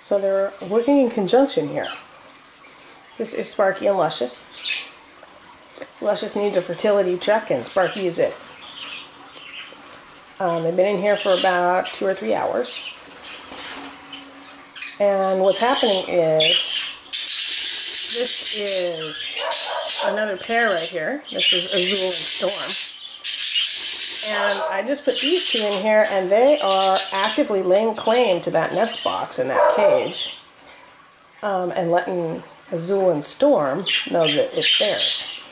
So they're working in conjunction here. This is Sparky and Luscious. Luscious needs a fertility check, and Sparky is it. They've been in here for about 2 or 3 hours. And what's happening is, this is another pair right here. This is Azul and Storm. And I just put these two in here, and they are actively laying claim to that nest box in that cage. And letting Azul and Storm know that it's theirs.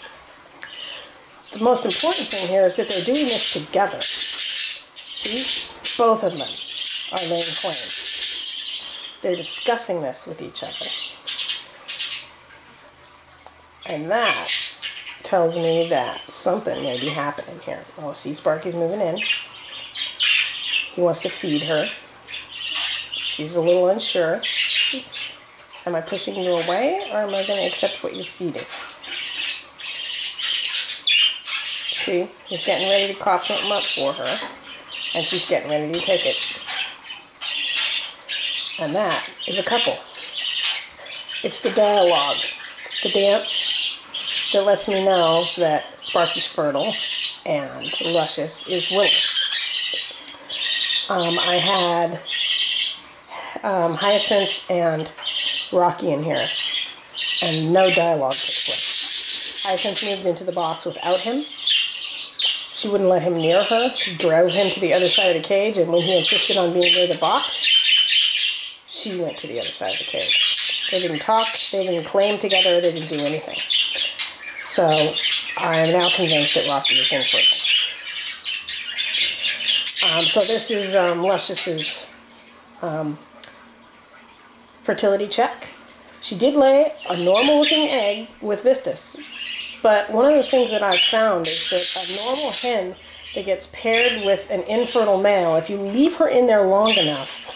The most important thing here is that they're doing this together. See? Both of them are laying claim. They're discussing this with each other. And that tells me that something may be happening here. Oh, see, Sparky's moving in. He wants to feed her. She's a little unsure. Am I pushing you away, or am I going to accept what you're feeding? See, he's getting ready to cough something up for her, and she's getting ready to take it. And that is a couple. It's the dialogue, the dance that lets me know that Sparky's fertile and Luscious is willing. I had Hyacinth and Rocky in here, and no dialogue took place. Hyacinth moved into the box without him. She wouldn't let him near her. She drove him to the other side of the cage, and when he insisted on being near the box, she went to the other side of the cage. They didn't talk, they didn't claim together, they didn't do anything. So I am now convinced that Rocky is infertile. So this is Luscious's fertility check. She did lay a normal looking egg with Vistus, but one of the things that I've found is that a normal hen that gets paired with an infertile male, if you leave her in there long enough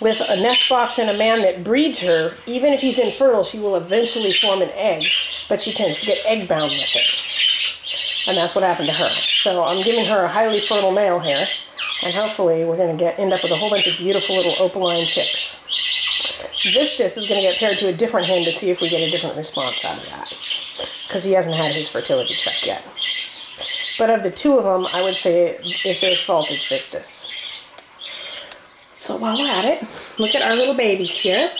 with a nest box and a man that breeds her, even if he's infertile, she will eventually form an egg, but she tends to get egg bound with it. And that's what happened to her. So I'm giving her a highly fertile male here, and hopefully we're going to end up with a whole bunch of beautiful little opaline chicks. Vistus is going to get paired to a different hen to see if we get a different response out of that, because he hasn't had his fertility check yet. But of the two of them, I would say if there's fault, it's Vistus. So while we're at it, look at our little babies here.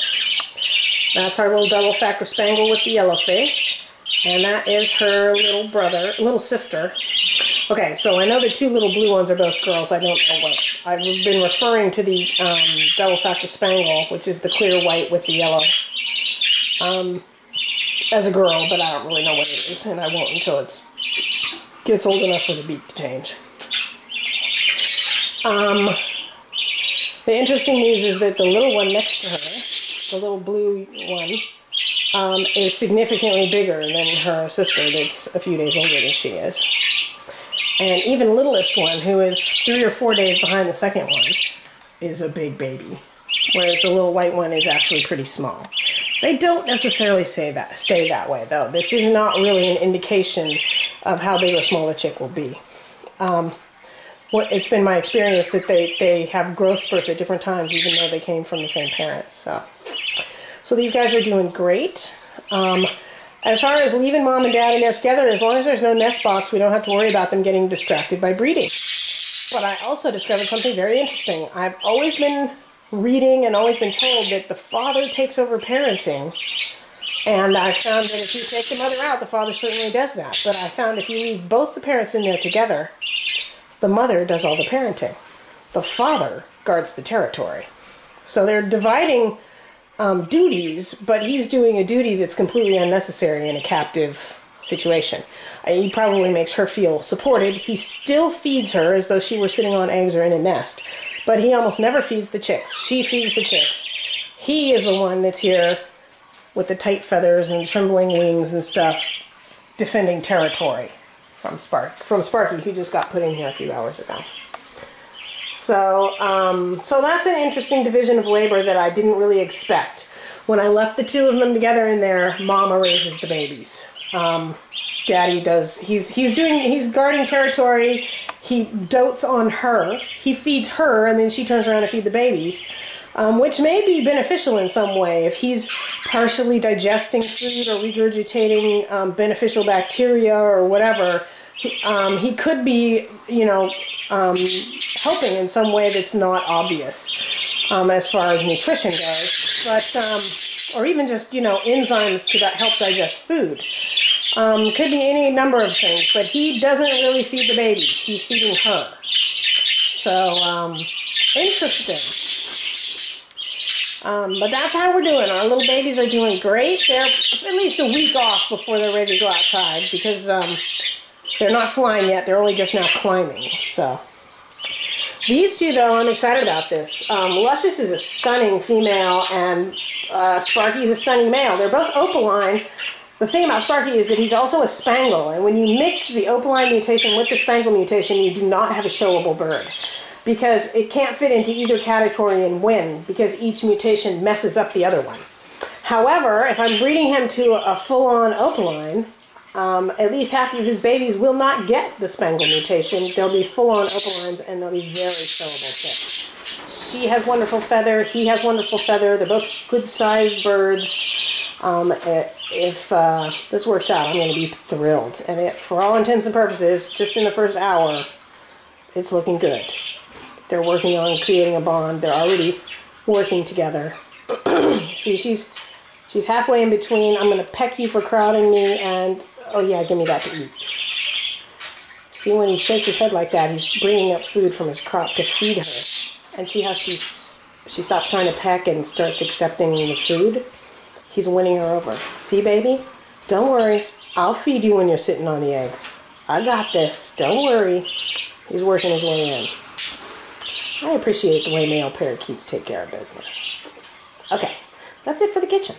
That's our little double factor spangle with the yellow face. And that is her little sister. Okay, so I know the two little blue ones are both girls. I don't know what. I've been referring to the double factor spangle, which is the clear white with the yellow, as a girl, but I don't really know what it is, and I won't until it gets old enough for the beak to change. The interesting news is that the little one next to her, the little blue one, is significantly bigger than her sister that's a few days older than she is. And even littlest one, who is 3 or 4 days behind the second one, is a big baby, whereas the little white one is actually pretty small. They don't necessarily stay that way, though. This is not really an indication of how big or small the chick will be. It's been my experience that they have growth spurts at different times, even though they came from the same parents. So these guys are doing great. As far as leaving mom and dad in there together, as long as there's no nest box, we don't have to worry about them getting distracted by breeding. But I also discovered something very interesting. I've always been reading and always been told that the father takes over parenting. And I found that if you take the mother out, the father certainly does that. But I found if you leave both the parents in there together, the mother does all the parenting. The father guards the territory. So they're dividing duties, but he's doing a duty that's completely unnecessary in a captive situation. He probably makes her feel supported. He still feeds her as though she were sitting on eggs or in a nest, but he almost never feeds the chicks. She feeds the chicks. He is the one that's here with the tight feathers and trembling wings and stuff, defending territory from Sparky, who just got put in here a few hours ago. So that's an interesting division of labor that I didn't really expect. When I left the two of them together in there, Mama raises the babies. Daddy does. He's guarding territory. He dotes on her. He feeds her, and then she turns around to feed the babies. which may be beneficial in some way. If he's partially digesting food or regurgitating beneficial bacteria or whatever, he could be, helping in some way that's not obvious as far as nutrition goes. But, or even just, enzymes to help digest food. Could be any number of things, but he doesn't really feed the babies. He's feeding her. So, interesting. But that's how we're doing. Our little babies are doing great. They're at least a week off before they're ready to go outside because they're not flying yet. They're only just now climbing. So these two, though, I'm excited about this. Luscious is a stunning female, and Sparky is a stunning male. They're both opaline. The thing about Sparky is that he's also a Spangle, and when you mix the opaline mutation with the Spangle mutation, you do not have a showable bird, because it can't fit into either category and win, because each mutation messes up the other one. However, if I'm breeding him to a full-on opaline, at least half of his babies will not get the Spangle mutation. They'll be full-on opalines, and they'll be very showable chicks. She has wonderful feather. He has wonderful feather. They're both good-sized birds. If this works out, I'm going to be thrilled. And for all intents and purposes, just in the first hour, it's looking good. They're working on creating a bond. They're already working together. See, she's halfway in between. I'm going to peck you for crowding me, and oh yeah, give me that to eat. See, when he shakes his head like that, he's bringing up food from his crop to feed her. And see how she stops trying to peck and starts accepting the food? He's winning her over. See, baby? Don't worry. I'll feed you when you're sitting on the eggs. I got this. Don't worry. He's working his way in. I appreciate the way male parakeets take care of business. Okay, that's it for the kitchen.